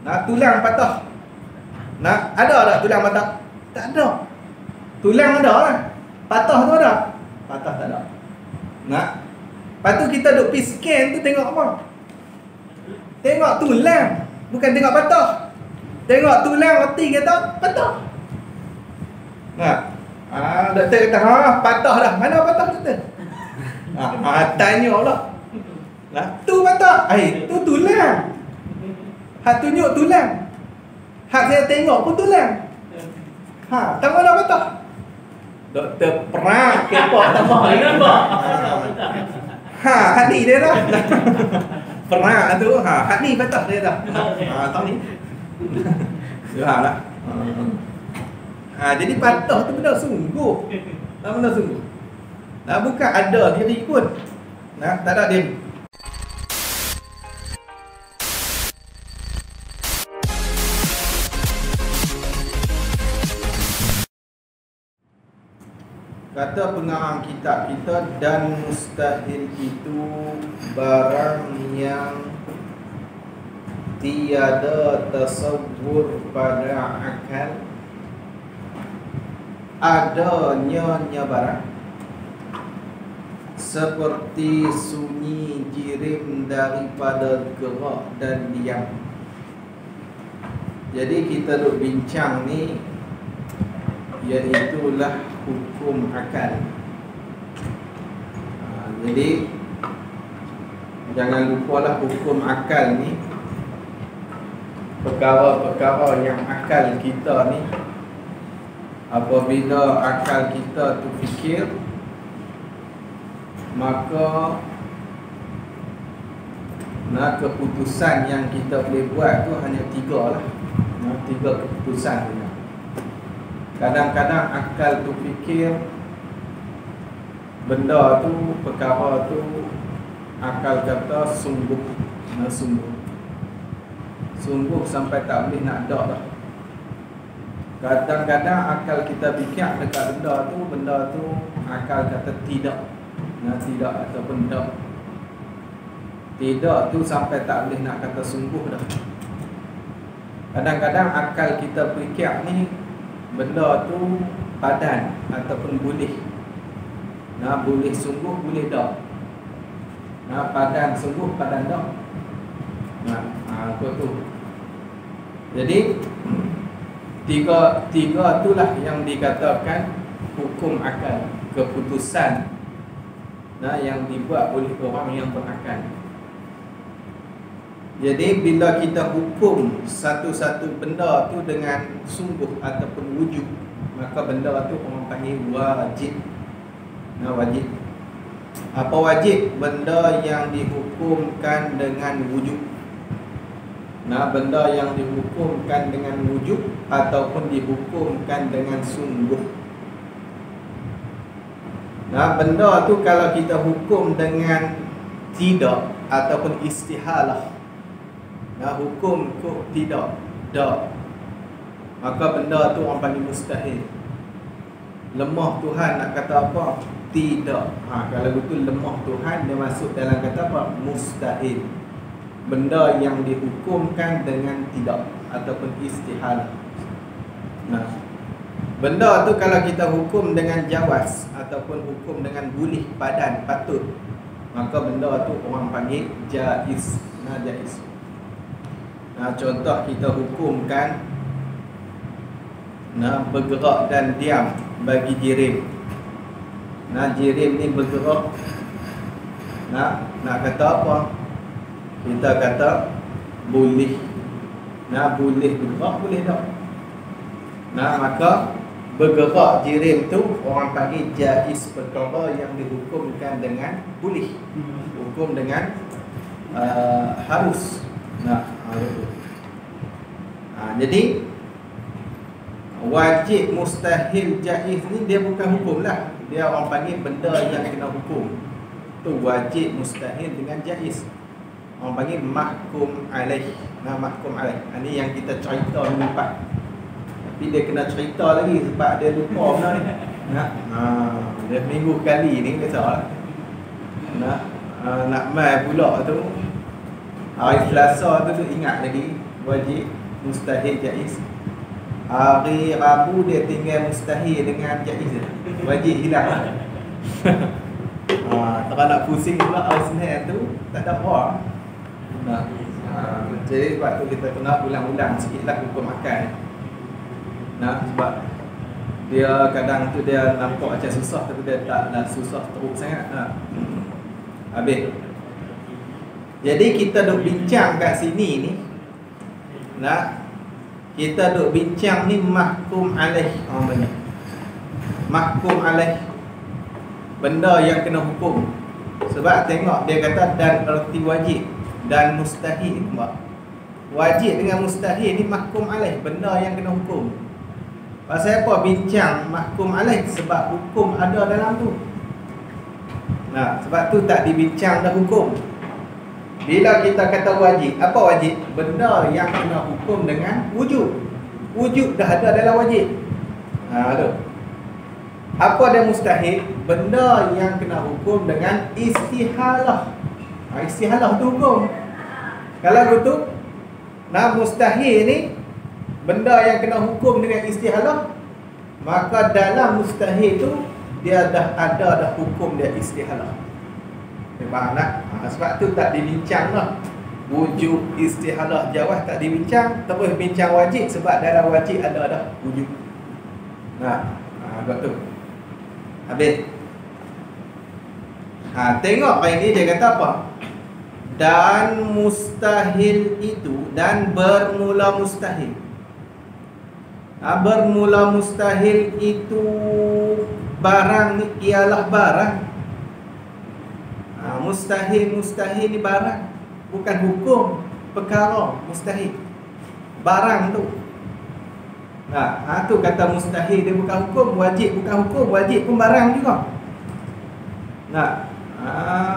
Nah, tulang patah. Nah, ada tak tulang patah? Tak ada. Tulang ada lah. Patah tu ada? Patah tak ada. Nah, lepas tu kita duk pergi scan tu tengok apa? Tengok tulang, bukan tengok patah. Tengok tulang, reti kata patah. Nah, doktor kata, patah dah. Mana patah doktor? Tanya pula. Lah, tu patah. Tu tulang. Hak tunjuk tulang. Hak saya tengok pun tulang. Tak mana patah. Doktor perang kepak tambah lagi nampak. Hak ni dia dah. Perang tu, hak ni patah dia dah. Tahu ni. Lah. Jadi patah tu benda sungguh. Benda sungguh. Bukan ada diri pun. Tak ada diri. Kata pengarang kitab kita, dan mustahil itu barang yang tiada tasawwur pada akal adanya barang, seperti sunyi jirim daripada gerak dan diam. Jadi kita duk bincang ni, iaitulah hukum akal. Jadi jangan lupalah hukum akal ni, perkara-perkara yang akal kita ni, apabila akal kita tu fikir, maka keputusan yang kita boleh buat tu hanya 3 lah. 3 keputusan tu. Kadang-kadang akal tu fikir benda tu, perkara tu, akal kata sungguh. Sungguh sampai tak boleh nak ada dah. Kadang-kadang akal kita fikir dekat benda tu akal kata tidak. Tidak ataupun tak. Tidak tu sampai tak boleh nak kata sungguh dah. Kadang-kadang akal kita fikir ni benda tu padan ataupun boleh. Boleh sungguh, boleh tak. Padan sungguh, padan tak. Apa tu. Jadi tiga itulah yang dikatakan hukum akal, keputusan yang dibuat oleh orang yang berakal. Jadi bila kita hukum satu-satu benda tu dengan sungguh ataupun wujud, maka benda tu orang panggil wajib. Wajib. Apa wajib? Benda yang dihukumkan dengan wujud. Benda yang dihukumkan dengan wujud ataupun dihukumkan dengan sungguh. Benda tu kalau kita hukum dengan tidak ataupun istihalah, hukum kok tidak, maka benda tu orang panggil mustahil. Lemah Tuhan nak kata apa? Tidak. Kalau betul lemah Tuhan, dia masuk dalam kata apa? Mustahil. Benda yang dihukumkan dengan tidak ataupun istihalah. Benda tu kalau kita hukum dengan jawaz ataupun hukum dengan boleh, padan, patut, maka benda tu orang panggil jaiz. Jaiz. Contoh kita hukumkan bergerak dan diam bagi jirim. Jirim ni bergerak. Nak kata apa? Kita kata boleh. Boleh bergerak, boleh tak. Maka bergerak jirim tu orang panggil jaiz, perkara yang dihukumkan dengan boleh. Hukum dengan harus. Jadi wajib, mustahil, jaiz ni dia bukan hukum lah. Dia orang panggil benda yang kena hukum. Tu wajib, mustahil dengan jaiz. Orang panggil mahkum alaih. Mahkum alaih. Ini yang kita cerita minggu lepas. Tapi dia kena cerita lagi sebab dia lupa benda ni. Dia minggu kali ni biasa lah. Nak mai pula tu. Hari Selasa tu ingat lagi, wajib, mustahil, jaiz. Hari Rabu dia tinggal mustahil dengan jaiz. Wajib hilang. Tak nak pusing pula hari Senin tu, tak ada apa. Jadi sebab tu kita kena ulang-ulang sikitlah hukum makan. Sebab dia kadang tu dia nampak macam susah, tapi dia taklah susah teruk sangat. Habis. Jadi kita duk bincang kat sini ni. Kita duk bincang ni mahkum alaih. Mahkum alaih, benda yang kena hukum. Sebab tengok dia kata dan erti wajib dan mustahil. Wajib dengan mustahil ni mahkum alaih, benda yang kena hukum. Pasal apa bincang mahkum alaih? Sebab hukum ada dalam tu. Sebab tu tak dibincang dah hukum. Bila kita kata wajib, apa wajib? Benda yang kena hukum dengan wujud. Wujud dah ada dalam wajib. Apa dia mustahil? Benda yang kena hukum dengan istihalah. Istihalah tu hukum. Kalau begitu, mustahil ni benda yang kena hukum dengan istihalah, maka dalam mustahil tu dia dah ada dah hukum dia istihalah. Faham tak? Sebab tu tak dibincang lah. Wujud, istihalah, jawaz tak dibincang. Terus bincang wajib, sebab dalam wajib ada dah wujud. Buat tu. Habis. Tengok ini dia kata apa? Dan mustahil itu, dan bermula mustahil. Bermula mustahil itu barang ni ialah barang. Mustahil ni barang, bukan hukum perkara. Mustahil barang tu. Tu kata mustahil dia bukan hukum. Wajib bukan hukum, wajib pun barang juga.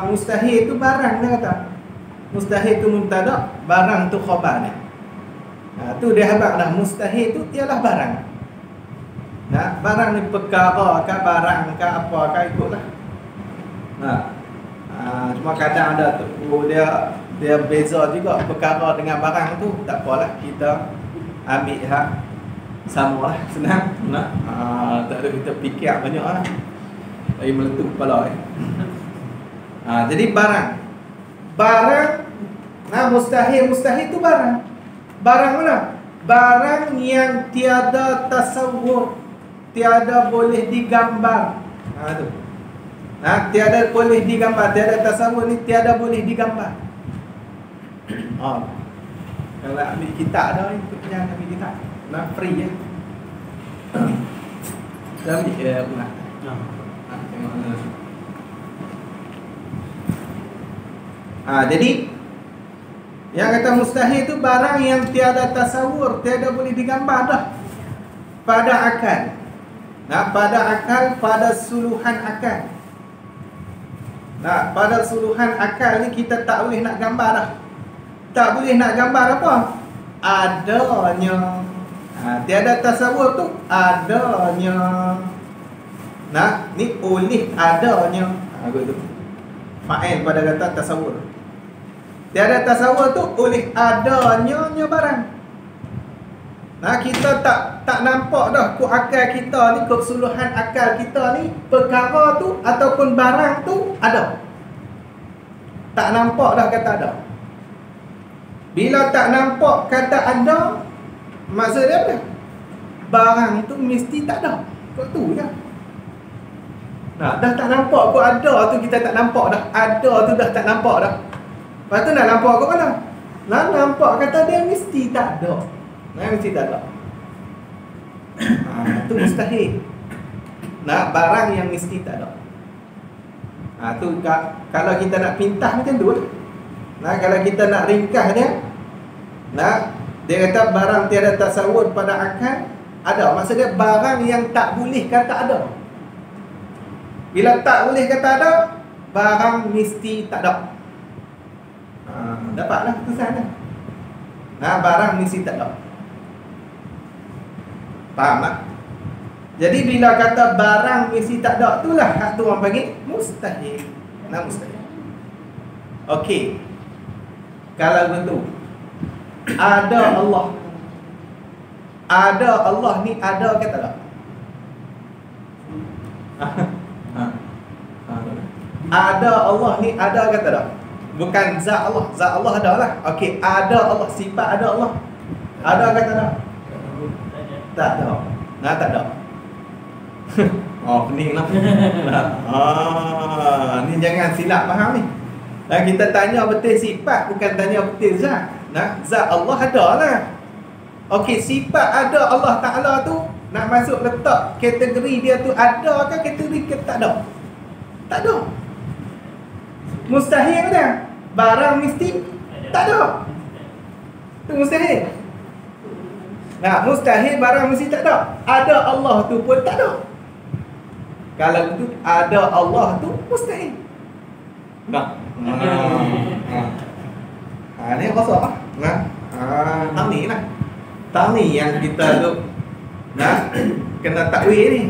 Mustahil tu barang dia kata. Mustahil tu mubtada, barang tu khabar dia. Tu dia habaq dah, mustahil tu ialah barang. Barang ni perkara ke barang ke apa ke ikutlah. Cuma kadang ada tu dia beza juga perkara dengan barang tu. Tak apalah, kita ambil sama lah, senang. Tak ada kita fikir banyak lah, lagi meletup kepala jadi barang mustahil tu barang. Barang mana? Barang yang tiada tasawur, tiada boleh digambar. Tu. Tiada boleh digambar, tiada tasawur ni tiada boleh digambar. Kalau ambil kitab dah ni, jangan ambil kitab. Free je. Dah ambil ke pula. Tengok. Jadi yang kata mustahil tu barang yang tiada tasawur, tiada boleh digambar dah pada akal. Pada akal, pada suluhan akal. Pada suluhan akal ni kita tak boleh nak gambar dah. Tak boleh nak gambar apa? Adanya. Tiada tasawur tu adanya. Ni oleh adanya. Begitu. Fa'il pada kata tasawur. Tiada tasawur tu oleh adanya barang. Kita tak nampak dah ku akal kita ni, kesuluhan akal kita ni, perkara tu ataupun barang tu ada. Tak nampak dah kata ada. Bila tak nampak kata ada, maksud dia apa? Barang tu mesti tak ada. Kau tu je. Dah tak nampak kau ada tu, kita tak nampak dah. Ada tu dah tak nampak dah. Lepas tu nak nampak kau mana? Nak nampak kata dia mesti tak ada. Mesti tak ada. Tu mustahil. Barang yang mesti tak ada. Tu kalau kita nak pintah macam tu. Kalau kita nak ringkas dia, dia kata barang tiada tasawur pada akal ada. Maksudnya barang yang tak boleh kata ada. Bila tak boleh kata ada, barang mesti tak ada. Dapatlah keputusan dia. Barang mesti tak ada. Faham tak? Jadi bila kata barang mesti tak ada, itulah hak tu orang panggil mustahil. Mustahil. Okey. Kalau begitu, ada Allah. Ada Allah ni ada ke tak ada? Ada Allah ni ada ke tak ada? Bukan zat Allah. Zat Allah ada lah. Okey, ada Allah. Sifat ada Allah. Ada ke tak ada? Tak ada. Nah, tak ada. Oh, pening lah. Ni jangan silap faham ni. Kita tanya betul sifat, bukan tanya betul zat. Nah, zat Allah ada lah. Okey, sifat ada Allah Ta'ala tu nak masuk letak kategori dia tu ada ke kategori ke tak ada? Tak ada. Mustahil ke? Barang mesti tak ada. Tu mustahil. Nah, mustahil barang mesti tak ada. Ada Allah tu pun tak ada. Kalau itu ada Allah tu mustahil. Nah. Ni kosong lah. Nah. Tang ni lah. Tang ni yang kita tu kena takwil ni.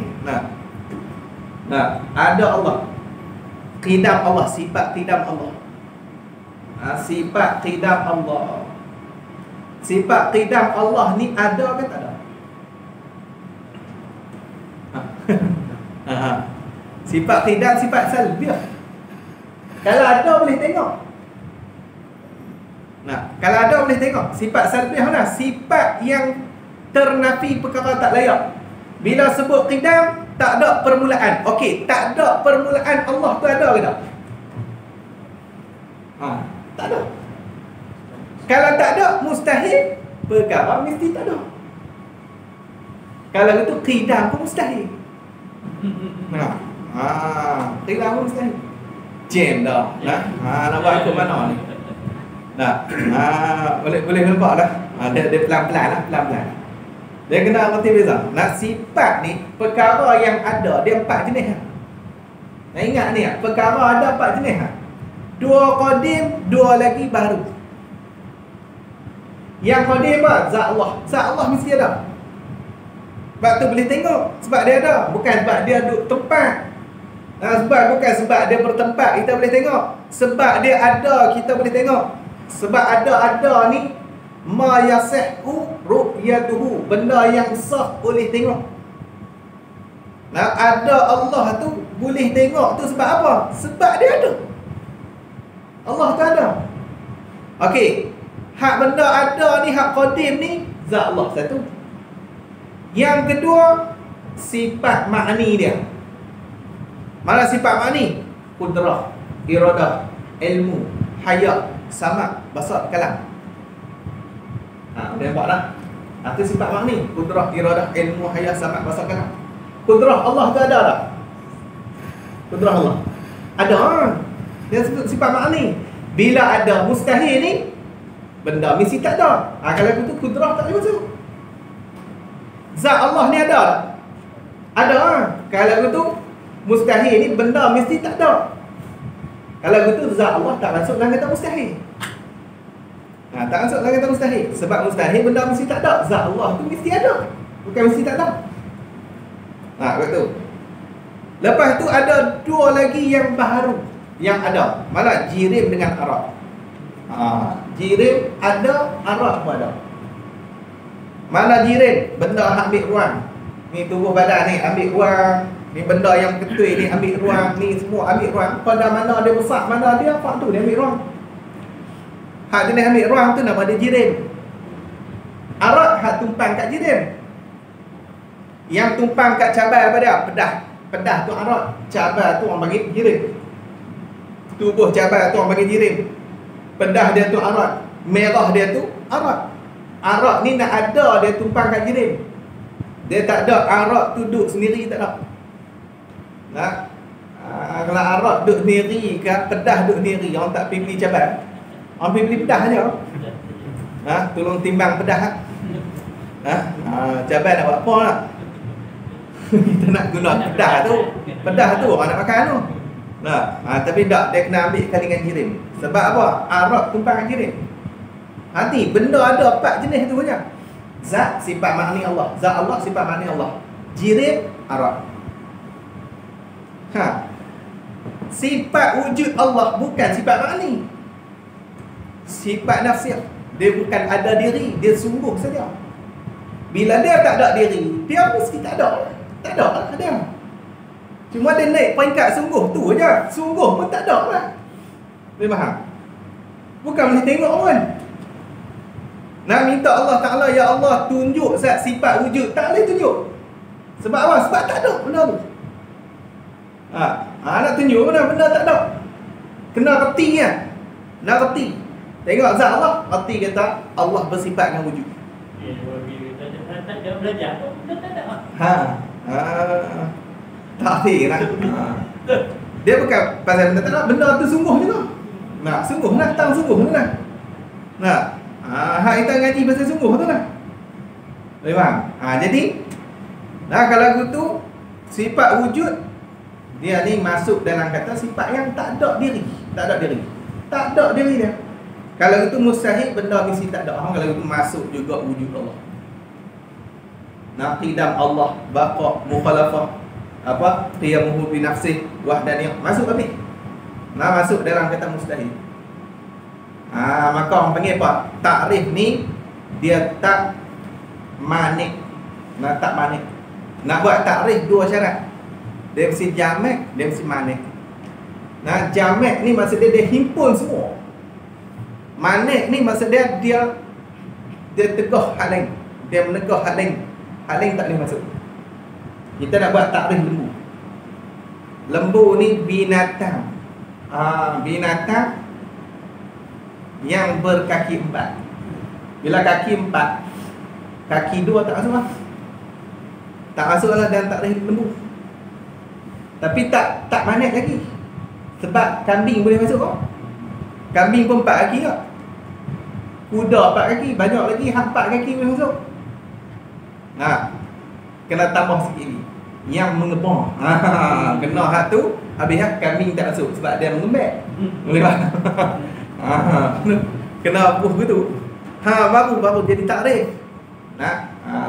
Ada Allah. Qidam Allah, sifat qidam Allah. Sifat qidam Allah. Sifat qidam Allah ni ada ke tak ada? Sifat qidam, sifat salbiah. Kalau ada boleh tengok. Kalau ada boleh tengok. Sifat salbiah mana? Sifat yang ternafi perkara tak layak. Bila sebut qidam, tak ada permulaan. Okey, tak ada permulaan Allah tu ada ke tak? Tak ada. Kalau tak ada, mustahil. Perkara mesti tak ada. Kalau itu qidam pun mustahil. Qidam pun mustahil. Jam dah. Nak buat ke mana ni? Boleh nampak dah. Dia pelan-pelan lah, pelan-pelan. Dia kena berarti beza. Sifat ni perkara yang ada dia 4 jenis. Ingat ni, perkara ada 4 jenis. 2 qadim, 2 lagi baru. Yang qadim apa? Zat Allah. Zat Allah mesti ada. Sebab tu boleh tengok. Sebab dia ada. Bukan sebab dia duduk tempat. Bukan sebab dia bertempat kita boleh tengok. Sebab dia ada kita boleh tengok. Sebab ada ni ma yasihhu ru'yatuhu, benda yang sah boleh tengok. Ada Allah tu boleh tengok tu sebab apa? Sebab dia ada. Allah tu ada. Okey, hak benda ada ni, hak qadim ni, zat Allah satu. Yang kedua, sifat makni dia. Mana sifat makni? Qudrah, iradah, ilmu, hayat, sama, basar, kalam. Dia nampak dah. Itu sifat makni. Qudrah, iradah, ilmu, hayat, sama, basar, kalam. Qudrah Allah tu ada tak? Qudrah Allah ada. Dia sebut sifat makni. Bila ada mustahil ni, benda mesti tak ada. Kalau begitu qudrah tak boleh masuk. Zat Allah ni ada tak? Ada. Kalau begitu mustahil ni benda mesti tak ada. Kalau begitu zat Allah tak masuk dalam kata mustahil. Tak masuk dalam kata mustahil. Sebab mustahil benda mesti tak ada. Zat Allah tu mesti ada, bukan mesti tak ada. Betul. Lepas tu ada 2 lagi yang baru yang ada. Mana? Jirim dengan arad. Jirim ada, arad pun ada. Mana jirim? Benda ambil ruang. Ni tubuh badan ni ambil ruang. Ni benda yang ketui ni ambil ruang. Ni semua ambil ruang. Pada mana dia besar, mana dia apa tu dia ambil ruang. Hak jenis ambil ruang tu nama dia jirim. Arad hak tumpang kat jirim. Yang tumpang kat cabai apa dia? Pedah. Pedah tu arad. Cabai tu orang bagi jirim. Tubuh cabai tu orang bagi jirim. Pedah dia tu arad. Merah dia tu arad. Arad ni nak ada dia tumpang kat jirim. Dia tak ada arad tu duduk sendiri, tak ada. Kalau arad duduk sendiri ke pedah duduk sendiri, orang tak pergi beli cabai. Orang pergi beli pedah aja. Tolong timbang pedah. Cabai nak buat apa lah. Kita nak guna pedah tu. Pedah tu orang nak makan tu. Tapi tak, dia kena ambil kalingan jirim. Sebab apa? Arad tumpang kat jirim. Hati, benda ada 4 jenis tu saja. Zat, sifat makni Allah. Zat Allah, sifat makni Allah. Jirim, arad. Sifat wujud Allah bukan sifat makni. sifat nafsiyah. Dia bukan ada diri, dia sungguh saja. Bila dia tak ada diri, dia mesti tak ada. Tak ada lah dia. Cuma dia naik peringkat sungguh tu aja. Sungguh pun tak ada lah. Boleh faham? Bukan boleh tengok pun. Nak minta Allah Ta'ala, ya Allah tunjuk sifat wujud, tak boleh tunjuk. Sebab apa? Sebab tak ada benda tu. Nak tunjuk benda tak ada. Kena reti kan. Nak reti. Tengok zat Allah, reti kata Allah bersifat dengan wujud. Tak ada belajar pun tak ada. Tak ada lah. Dia bukan pasal benda tak ada, benda tu sungguh juga. Nak sungguh lah, datang sungguh tu lah. Nak hak kita ngaji pasal sungguh tu lah. Boleh faham? Jadi kalau gitu sifat wujud dia ni masuk dalam kata sifat yang tak ada diri. Tak ada diri. Tak ada diri dia. Kalau itu mustahil, benda mesti tak ada. Kalau itu masuk juga wujud Allah. Naqidam Allah, baqa, mukhalafah, qiyamuhu bi nafsih, wahdaniyah, masuk habis. Masuk dalam kata mustahil. Maka orang panggil apa? Takrif ni dia tak manik. Tak manik. Nak buat takrif dua syarat. Dia mesti jamak, dia mesti manik. Jamak ni maksud dia himpun semua. Manik ni maksud dia tegah hal lain. Dia menegah hal lain. Hal lain tak boleh masuk. Kita nak buat takrif lembu. Lembu ni binatang. Binatang yang berkaki 4. Bila kaki 4, kaki 2 tak masuk lah. Tak masuk lah dalam takrif lembu. Tapi tak manik lagi. Sebab kambing boleh masuk kok. Kambing pun 4 kaki tak? Kuda 4 kaki, banyak lagi 4 kaki boleh masuk. Kena tambah sikit ni yang mengebor. Kena hak tu, habis kambing tak masuk sebab dia mengembek. Boleh tak? Kena buh gitu. Baru jadi takrif.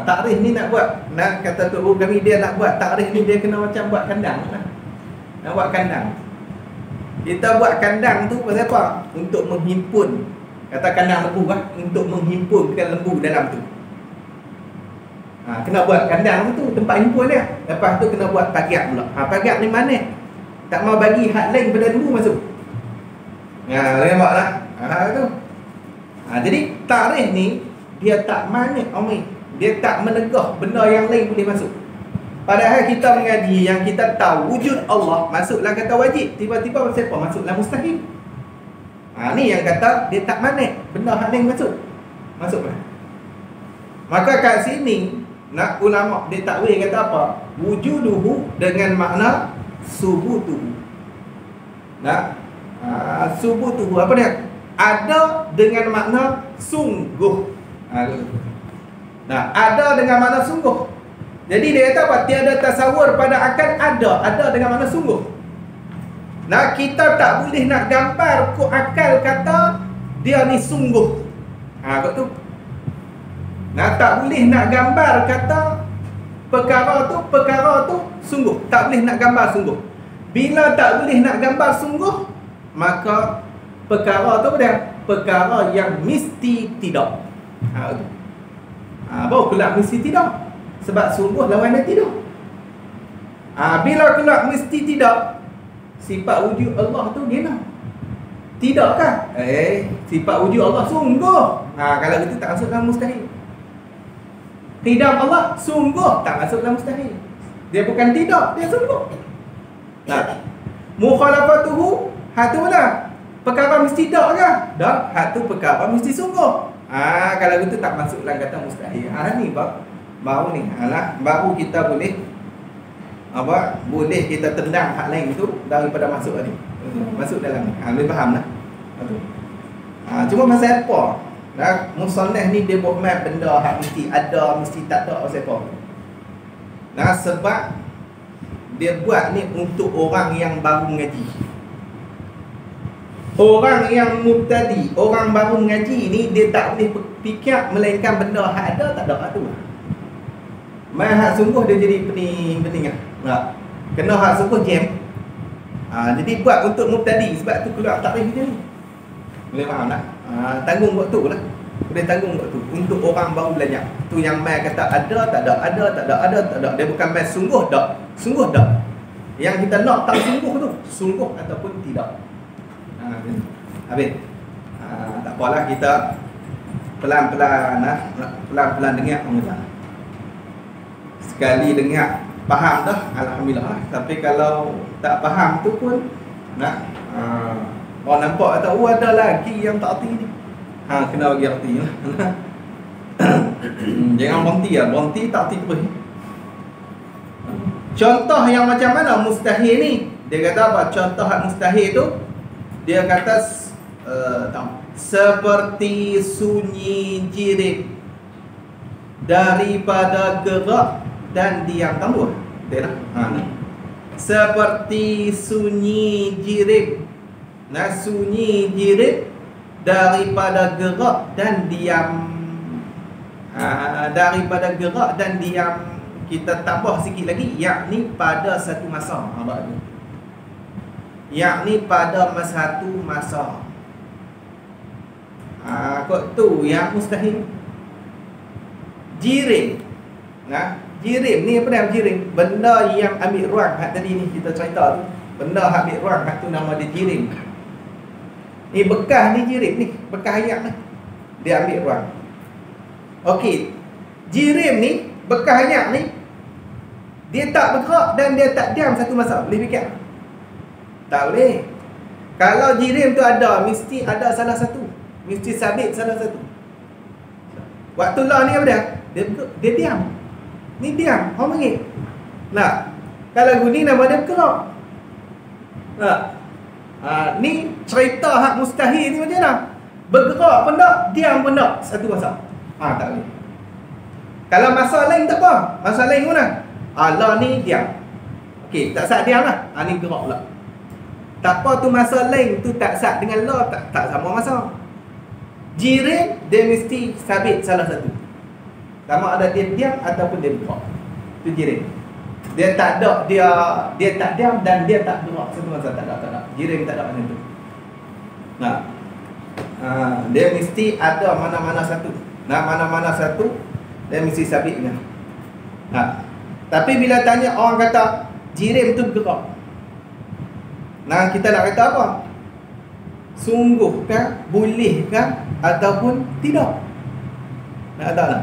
Takrif ni nak buat, nak kata Tok Guru kami, dia nak buat takrif ni dia kena macam buat kandang lah. Nak buat kandang. Kita buat kandang tu pasal apa? Untuk menghimpun. Kata kandang lembu lah, untuk menghimpunkan lembu dalam tu. Kena buat kandang tu, tempat himpun dia. Lepas tu kena buat pagar pula. Pagar ni mana? Tak mau bagi hak lain pada lembu masuk. Nampak lah. Tu. Jadi takrif ni dia tak manik omik. Dia tak menegah benda yang lain boleh masuk. Padahal kita mengaji yang kita tahu wujud Allah masuklah kata wajib. Tiba-tiba siapa masuklah mustahil. Ni yang kata dia tak manik. Benda hak lain masuk. Masuklah. Maka kat sini nak ulama dia takwil kata apa? Wujuduhu dengan makna subutuhu. Subutuhu apa dia? Ada dengan makna sungguh. Ada dengan makna sungguh. Jadi dia kata apa? Tiada tasawur pada akan ada dengan makna sungguh. Kita tak boleh nak gambar ku akal kata dia ni sungguh. Kau tu. Tak boleh nak gambar kata perkara tu sungguh. Tak boleh nak gambar sungguh. Bila tak boleh nak gambar sungguh, maka perkara tu apa dia? Perkara yang mesti tidak. Baru kelak mesti tidak. Sebab sungguh lawan dia tidak. Bila kelak mesti tidak, sifat wujud Allah tu gimana? Tidakkah? Sifat wujud Allah sungguh. Kalau itu tak masuk dalam mustahil. Tidak Allah sungguh tak masuk dalam mustahil. Dia bukan tidak, dia sungguh. Mukhalafatuhu hatulah. Perkara mesti tak ke? Tak, hatu perkara mesti sungguh. Kalau itu tak masuk dalam kata mustahil. Ni baru ni. Baru kita boleh boleh kita tendang hak lain itu daripada masuk tadi. Masuk dalam ni. Boleh faham lah. Cuma pasal apa? Musannaf ni dia buat map benda hak mesti ada, mesti tak ada pasal apa. Sebab dia buat ni untuk orang yang baru mengaji. Orang yang mubtadi, orang baru mengaji ni dia tak boleh fikir melainkan benda hak ada tak ada tu. Hak sungguh dia jadi pening lah. Kena hak sungguh jam. Jadi buat untuk mubtadi sebab tu keluar takrif dia ni. Boleh faham tak? Tanggung waktu lah. Boleh tanggung waktu untuk orang baru belajar. Tu yang mai kata ada tak ada, ada tak ada, ada tak ada. Dia bukan mai sungguh tak, sungguh tak. Yang kita nak tak sungguh tu, sungguh ataupun tidak. Habis. Tak apalah, kita pelan-pelan pelan-pelan dengar mengajar. Sekali dengar faham dah, alhamdulillah. Tapi kalau tak faham tu pun orang nampak kata ada lagi yang tak erti ni. Kena bagi erti lah. Jangan berhenti tak erti terus. Contoh yang macam mana mustahil ni? Dia kata apa? Contoh mustahil tu dia kata seperti sunyi jirim daripada gerak dan diam. Tambah dia lah. Seperti sunyi jirim. Sunyi jirim daripada gerak dan diam. Daripada gerak dan diam, kita tambah sikit lagi, yakni pada satu masa. Yakni pada satu masa. Kok tu yang mustahil. Jirim. Jirim ni apa dia jirim? Benda yang ambil ruang. Tadi ni kita cerita tu. Benda ambil ruang, tu nama dia jirim. Ni bekas ni jirim ni, bekas ayak ni. Dia ambil ruang. Okey. Jirim ni, bekas ayak ni, dia tak bergerak dan dia tak diam satu masa. Boleh fikir? Tak boleh. Kalau jirim tu ada, mesti ada salah satu. Mesti sabit salah satu. Waktu lah ni apa dia? Dia diam. Ni diam. Orang panggil. Kalau guni nama dia bergerak. Ni cerita hak mustahil ni macam mana? Bergerak pun tak, diam pun tak satu masa. Tak boleh. Kalau masa lain tak apa. Masa lain mana? Allah ni diam. Okey, tak sah diam lah. Ni gerak pula. Tak apa tu masa lain tu tak sah dengan Allah, tak sama masa. Jirim dia mesti sabit salah satu. Sama ada dia diam ataupun dia bergerak. Tu jirim. Dia tak ada, dia tak diam dan dia tak gerak satu masa. Tak ada. Jirim tak ada macam tu. Dia mesti ada mana-mana satu. Mana-mana satu dia mesti sabitnya. Tapi bila tanya orang kata jirim tu bergerak, kita nak kata apa? Sungguhkah, bolehkah ataupun tidak? Nak kata lah,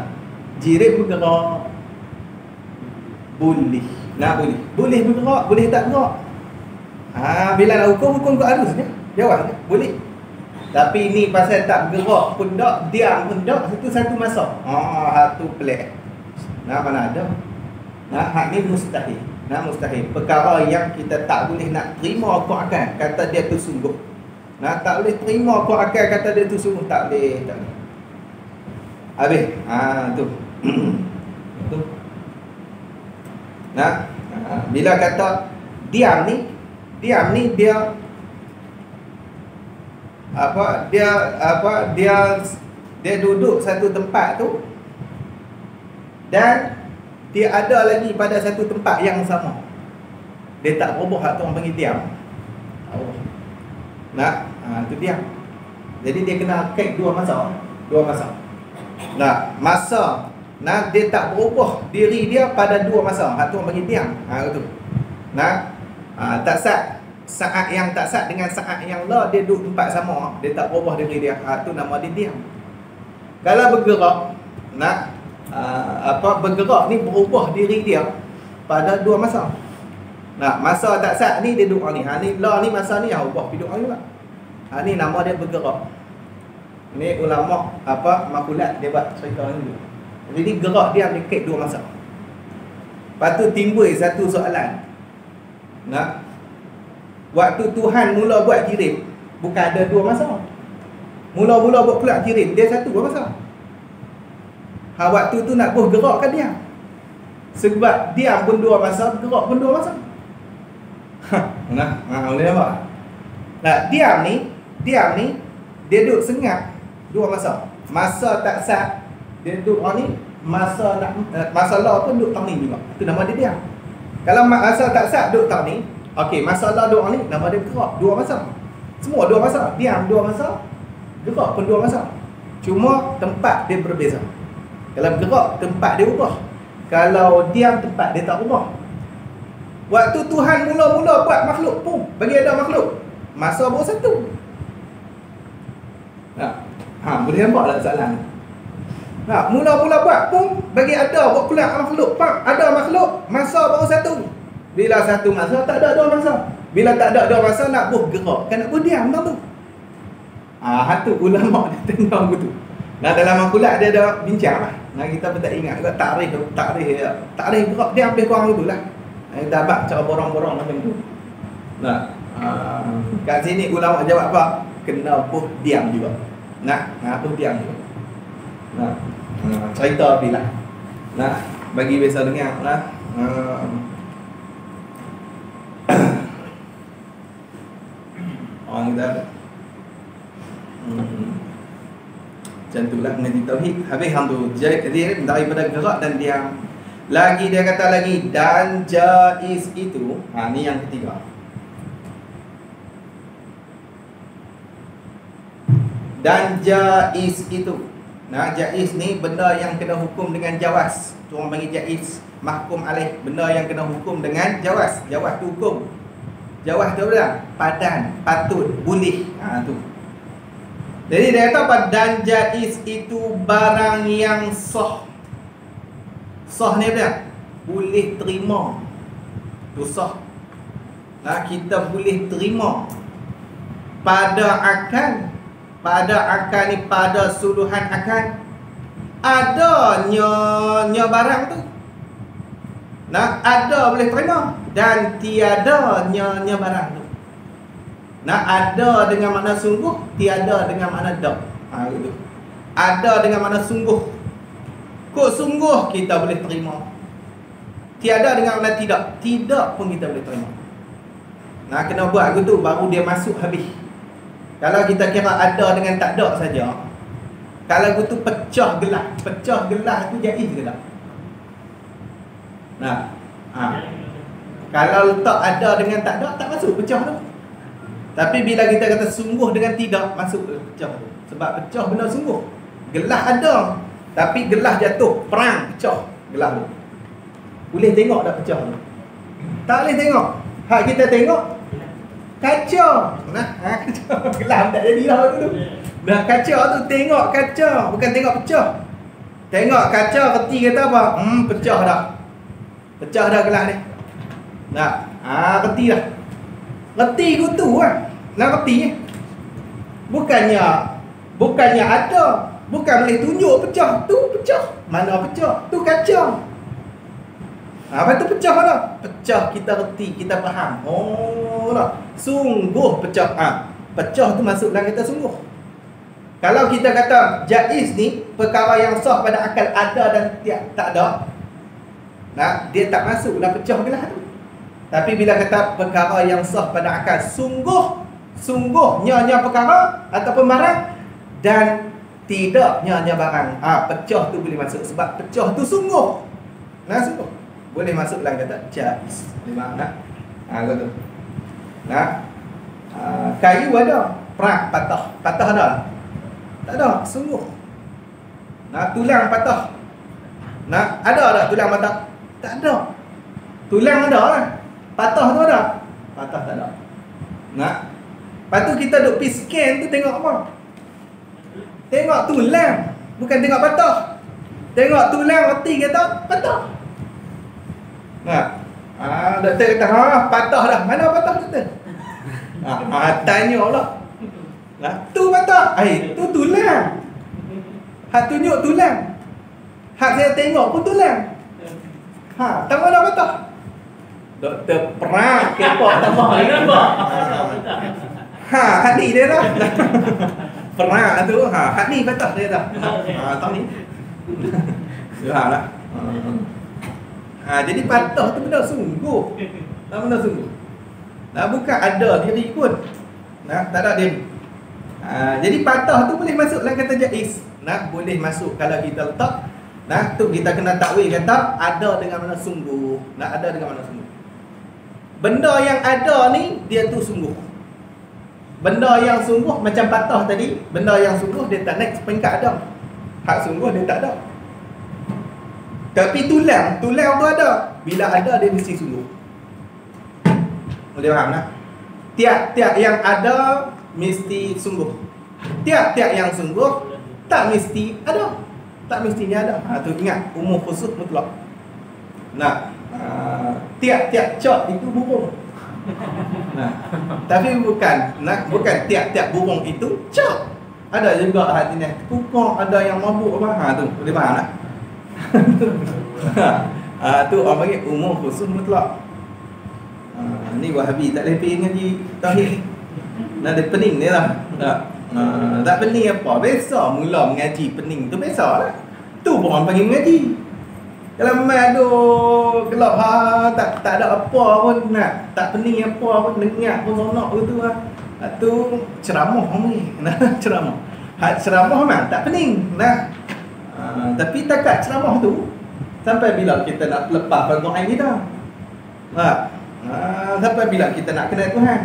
jirim bergerak. Boleh. Boleh bergerak, boleh tak bergerak. Bila nak hukum ke arus je. Jawab je. Boleh. Tapi ni pasal tak bergerak pun tak, diam pun tak, itu satu masa. Satu pelik. Mana ada? Hak ni mustahil. Mustahil. Perkara yang kita tak boleh nak terima kau akal kata dia tu sungguh. Tak boleh terima kau akal kata dia tu sungguh. Tak boleh. Habis. Tu. Tu. Bila kata diam ni dia dia duduk satu tempat tu dan dia ada lagi pada satu tempat yang sama. Dia tak berubah, tu orang panggil diam. Tu diam. Jadi dia kena kait dua masa. Masa dia tak berubah diri dia pada dua masa. Tu orang panggil diam. Itu. Tak saat yang tak sat dengan saat yang lah dia duduk tempat sama, dia tak berubah diri dia. Tu nama dia diam. Kalau bergerak, bergerak ni berubah diri dia pada dua masa. Masa tak sat ni dia duduk ni. Ni lah ni masa ni yang ubah duduk ni lah. Ni nama dia bergerak. Ni ulama makulat dia buat cerita ni. Jadi gerak dia dekat dua masa. Lepas tu timbul satu soalan. Waktu Tuhan mula buat jirim, bukan ada dua masa. Mula-mula buat pula jirim, dia satu dua masa. Waktu tu nak bergerak kan dia. Sebab diam pun dua masa, gerak pun dua masa. Boleh nampak? Diam ni dia duduk sengat dua masa. Masa tak sat dia duduk ni, masa lah pun duduk tang ni juga. Itu nama dia diam. Kalau masa tak sat duduk tang ni, okey, masa lah duduk ni nama dia bergerak dua masa. Semua dua masa, diam dua masa, Gerak pun dua masa. Cuma tempat dia berbeza. Kalau bergerak, tempat dia ubah. Kalau diam, tempat dia tak ubah. Waktu Tuhan mula-mula buat makhluk pun, bagi ada makhluk, masa baru satu. Boleh nampak tak soalan ni? Mula-mula buat pun, bagi ada buat keluar makhluk. Ada makhluk, masa baru satu. Bila satu masa, tak ada dua masa. Bila tak ada dua masa, nak bergerak, kan nak berdiam tak tu? Hatu ulama dia tengok begitu. Dalam makulat dia ada bincang lah. Kita pun tak ingat juga tarikh gerak dia hampir kurang betul lah. Kita abad cara borong-borong macam tu. Kat sini ulama jawab apa? Kena diam juga. Diam juga. Cerita bila. Bagi biasa dengar lah. Orang kita macam itulah mengaji tauhid. Habis hang tu jadi daripada gerak dan diam. Lagi dia kata lagi, dan jaiz itu, ni yang ketiga. Dan jaiz itu. Jaiz ni benda yang kena hukum dengan jawaz. Tu orang panggil jaiz, mahkum alaih, benda yang kena hukum dengan jawaz. Jawaz tu hukum. Jawaz tu apa? Padan, patut, boleh. Tu. Jadi dia kata apa? Dan jaiz itu barang yang sah. Sah ni apa? Boleh terima. Tu sah. Kita boleh terima pada akal. Pada akal ni, pada suluhan akal, adanya barang tu. Ada boleh terima, dan tiadanya barang tu. Ada dengan makna sungguh, tiada dengan makna tak. Gitu. Ada dengan makna sungguh. Kok sungguh kita boleh terima. Tiada dengan makna tidak. Tidak pun kita boleh terima. Kena buat gitu baru dia masuk habis. Kalau kita kira ada dengan tak ada saja, kalau gitu pecah gelas. Pecah gelas tu jaiz ke tak? Kalau letak ada dengan tak ada, tak masuk pecah tu. Tapi bila kita kata sungguh dengan tidak, masuk pecah tu. Sebab pecah benda sungguh. Gelas ada, tapi gelas jatuh, perang, pecah gelas tu. Boleh tengok tak pecah tu? Tak boleh tengok. Hak kita tengok kaca. Kaca. Gelas tak jadi lah tu. Kaca tu tengok kaca, bukan tengok pecah. Tengok kaca, reti kata apa? Pecah dah. Pecah dah gelas ni. Reti dah. Reti kutu lah. Reti. Bukannya ada. Bukan boleh tunjuk pecah. Tu pecah. Mana pecah? Tu kaca. Apa tu pecah mana? Pecah kita reti, kita faham. Sungguh pecah. Pecah tu masuk dalam kata sungguh. Kalau kita kata jaiz ni perkara yang sah pada akal ada dan tak ada, dia tak masuk dalam pecah gelas tu. Tapi bila kata perkara yang sah pada akal sungguhnya perkara ataupun barang, dan tidaknya barang, pecah tu boleh masuk. Sebab pecah tu sungguh. Sungguh boleh masuk dalam kata jaiz. Memang gitu. Kayu ada, perak, patah ada? Tak ada, sungguh. Tulang patah. Ada tak tulang patah? Tak ada. Tulang ada lah. Patah tu ada? Patah tak ada. Lepas tu kita duk pergi scan tu tengok apa? Tengok tulang, bukan tengok patah. Tengok tulang, reti kata patah. Doktor kata, patah dah. Mana patah doktor? Tanya Allah. Tu patah. Tu tulang. Hak tunjuk tulang. Hak saya tengok pun tulang. Tak mana patah. Doktor perang kepak tambah. Hak ni dia dah. Perang tu. Hak ni patah dia dah. Tak ni. Lah. Jadi patah tu benda sungguh. Benda sungguh. Bukan ada diri pun. Tak ada diri. Jadi patah tu boleh masuk dalam kata jaiz. Boleh masuk kalau kita letak. Tu kita kena takwil kata ada dengan mana sungguh. Ada dengan mana sungguh. Benda yang ada ni dia tu sungguh. Benda yang sungguh macam patah tadi, benda yang sungguh dia tak naik peringkat ada. Hak sungguh dia tak ada. Tapi tulang tu ada. Bila ada dia mesti sungguh. Boleh faham tak? Tiap-tiap yang ada mesti sungguh. Tiap-tiap yang sungguh tak mesti ada. Tak mestinya ada. Tu ingat, umum khusus mutlak. Nah, tiap-tiap cok itu burung. Nah, tapi bukan tiap-tiap burung itu cok. Ada juga hati ni kukuk, ada yang mabuk apa. Tu boleh faham tak? Tu orang panggil umum khusus mutlak. Ni Wahabi tak boleh pergi ngaji tauhid. Nak ada pening dia lah. Tak pening apa? Biasa mula mengaji pening tu biasa lah. Tu pun orang panggil mengaji. Kalau memang gelap tak ada apa pun nak, tak pening apa pun, dengar pun sonok gitu lah. Tu ceramah ni. Ceramah. Ceramah memang tak pening. Tapi takat ceramah tu sampai bila kita nak lepas perdoaan kita. Sampai bila kita nak kenal Tuhan.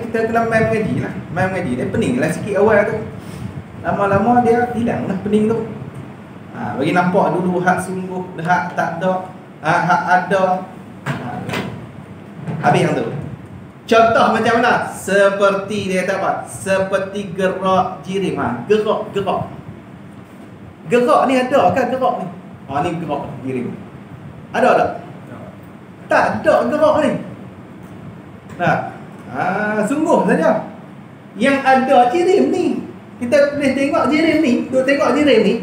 Kita kena main mengaji lah. Main mengaji dia pening lah sikit awal tu. Lama-lama dia hilang lah pening tu. Bagi nampak dulu hak sungguh, hak tak ada, hak ada. Habis yang tu. Contoh macam mana? Seperti dia kata apa? Seperti gerak jirim. Gerak. Gerak ni ada kan gerak ni? Ni gerak jirim. Ada tak? Tak ada gerak ni. Sungguh saja. Yang ada jirim ni. Kita boleh tengok jirim ni. Duk tengok jirim ni.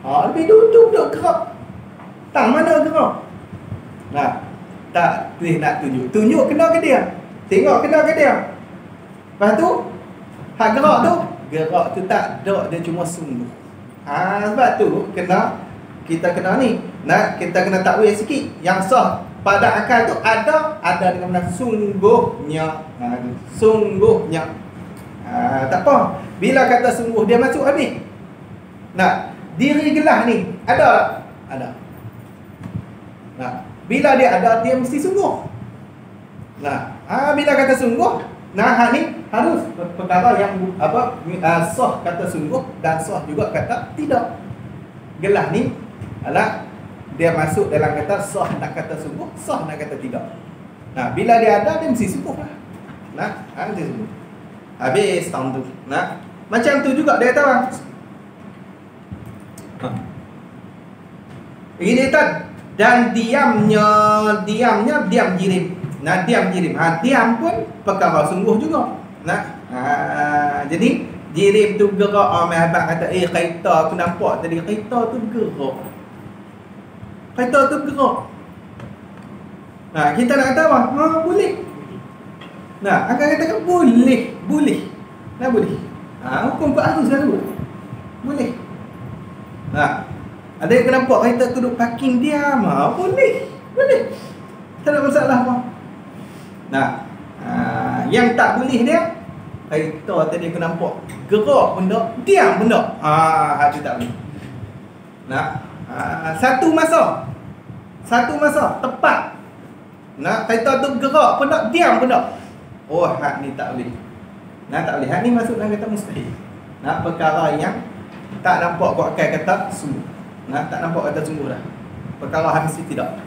Lebih duduk gerak. Tang mana gerak? Tak boleh nak tunjuk. Tunjuk kena ke dia. Tengok kena ke dia. Lepas tu hak gerak tu tak ada, dia cuma sungguh. Sebab tu kita kena ni. Kita kena takwil sikit. Yang sah pada akal tu ada dengan mana sungguhnya. Sungguhnya. Tak apa. Bila kata sungguh dia masuk habis. Diri gelah ni ada tak? Ada. Bila dia ada, dia mesti sungguh. Bila kata sungguh, hak ni harus perkara yang sah kata sungguh dan sah juga kata tidak. Gelah ni dia masuk dalam kata sah nak kata sungguh, sah nak kata tidak. Bila dia ada, dia mesti sungguh lah. Dia sungguh. Habis tahun tu. Macam tu juga dia kata ini kan. Dan diamnya diam jirim. Diam jirim. Diam pun perkara sungguh juga. Jadi jirim tu gerak. Abang kata kereta aku nampak tadi, kereta tu gerak. Kereta tu gerak. Kita nak kata apa? Boleh. Akan katakan boleh. Boleh. Hukum Quran tu selalu boleh. Ada yang nampak kereta tu duduk parking diam. Boleh. Tak ada masalah apa. Yang tak boleh dia, kereta tadi aku nampak gerak benda, diam benda. Itu tak boleh. Satu masa tepat. Kereta tu gerak benda, diam benda. Hak ni tak boleh. Tak boleh. Hak ni masuk dalam kata mustahil. Perkara yang tak nampak buat kata sungguh. Tak nampak kata sungguh dah. Perkara habis tidak.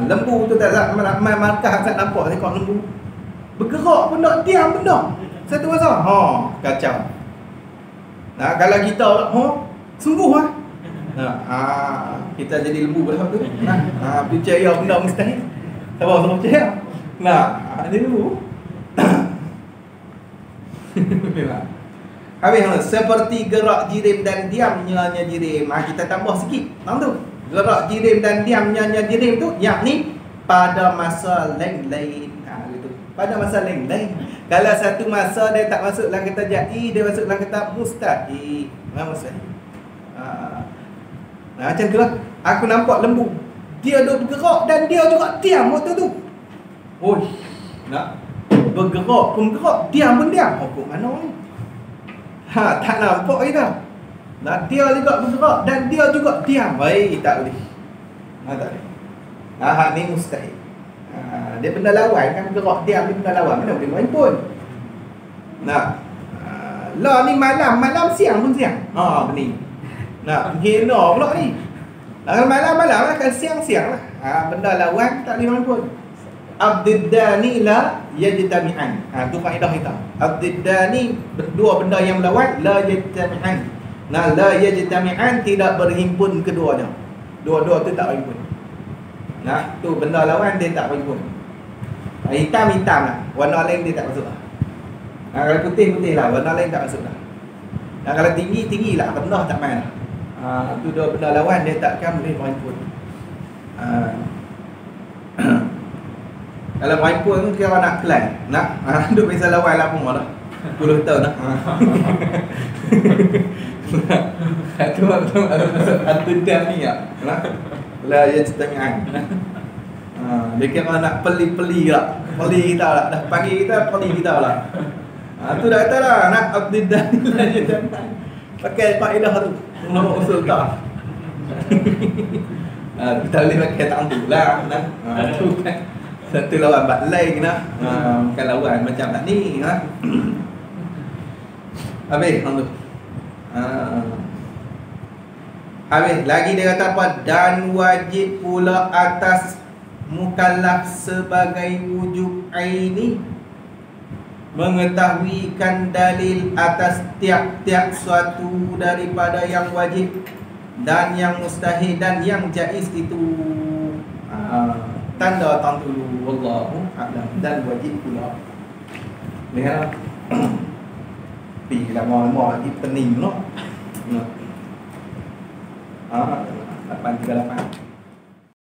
Lembu tu tak markah tak nampak tengok lembu. Bergerak benda, diam benda. Satu masa. Kacau. Kalau kita sungguh lah. Kita jadi lembu pada waktu tu. Percaya benda mustahil. Sama percaya. Dia lembu. Habis seperti gerak jirim dan diamnya jirim. Kita tambah sikit. Tahu tu? Gerak jirim dan diamnya jirim tu yakni pada masa lain-lain. Gitu. Pada masa lain-lain. Kalau satu masa dia tak masuk dalam kata jai, dia masuk dalam kata mustahil. Mustahil. Macam tu lah. Aku nampak lembu. Dia duduk bergerak dan dia juga diam waktu tu. Bergerak pun gerak, diam pun diam. Hukum mana ni? Tak nampak kita. Dia juga bergerak dan dia juga diam. Tak boleh. Tak boleh. Hak ni mustahil. Dia benda lawan kan, gerak diam dia benda lawan. Mana boleh main pun. Nak la ni malam siang pun siang. Bening. Nak hina pula ni. Kalau malam lah, kan siang lah. Benda lawan tak boleh main pun. Abdiddani la yajtami'an. Tu faedah kita. Abdiddani, dua benda yang berlawan, la yajtami'an. Nah, la yajtami'an, tidak berhimpun keduanya. Dua-dua tu tak berhimpun. Nah, tu benda lawan dia tak berhimpun. Hitam lah. Warna lain dia tak masuk lah. Kalau putih lah, warna lain tak masuk lah. Kalau tinggi lah, rendah tak main lah. Tu dua benda lawan dia takkan boleh berhimpun. Kalau berhimpun tu kira nak kelan. Duk bisa lawan lah pun dah 10 tahun dah. Itu satu dam ni lah. Lah ya setengah. Dia kira nak peli lah. Peli kita lah. Dah panggil kita, peli kita lah. Tu dah kata lah, nak abdidah ni lah je. Pakai faedah tu. Nama usul tak. Kita boleh pakai tambu lah. Tu kan satu lawan bat lain lah. Bukan lawan macam tak ni. Habis tu. Habis lagi dia kata apa? Dan wajib pula atas mukallaf sebagai wujub aini mengetahuikan dalil atas tiap-tiap suatu daripada yang wajib dan yang mustahil dan yang jaiz itu. Tanda dulu wallahu a'lam. Dan wajib pula. Lihat. Pi dah mau lagi pening pula. 838